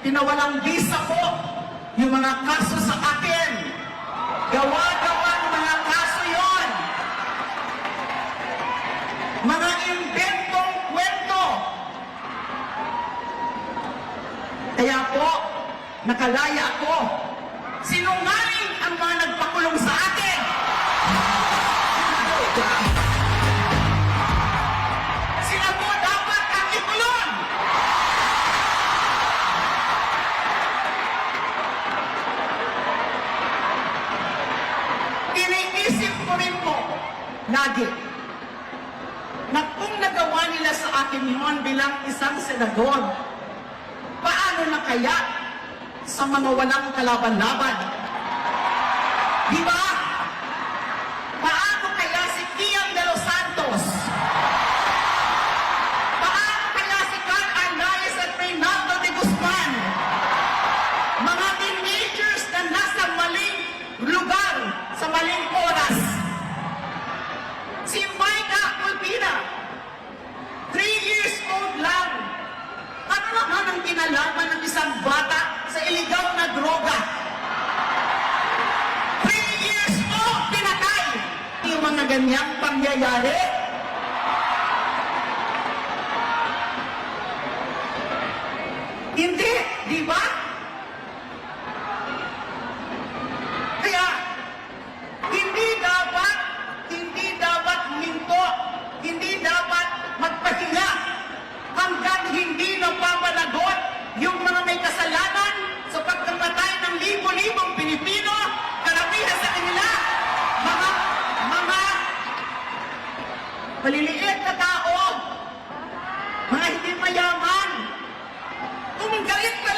pinawalang visa po yung mga kaso sa akin. Gawa-gawa ng mga kaso yon. Mga inventong kwento. Kaya po, nakalaya ako. Sinungaling ang mga nagpakulong sa akin. Sila po dapat ang ikulong. Iniisip ko rin po, lagi, na kung nagawa nila sa akin yun bilang isang senador, paano na kaya sa mga walang kalaban-laban? Di ba? Paano kaya si Kiam de los Santos? Paano kaya si Carl Arnaiz at Reynaldo de Guzman? Mga teenagers na nasa maling lugar sa maling oras. Si Micah Culpina, 3 years old lang. Ano naman ang kinalaman ng isang bata sa iligaw na droga? 3 years old, pinatay! Yung mga ganyang pangyayari. Hindi, di ba? Kaya, hindi dapat minto, hindi dapat magpahinga hanggang hindi napapanagot yung mga may kasalanan sa pagkamatay ng libo-libong Pilipino, karamihan sa kanila, mga maliliit na tao, mga hindi mayaman. Kung galit ka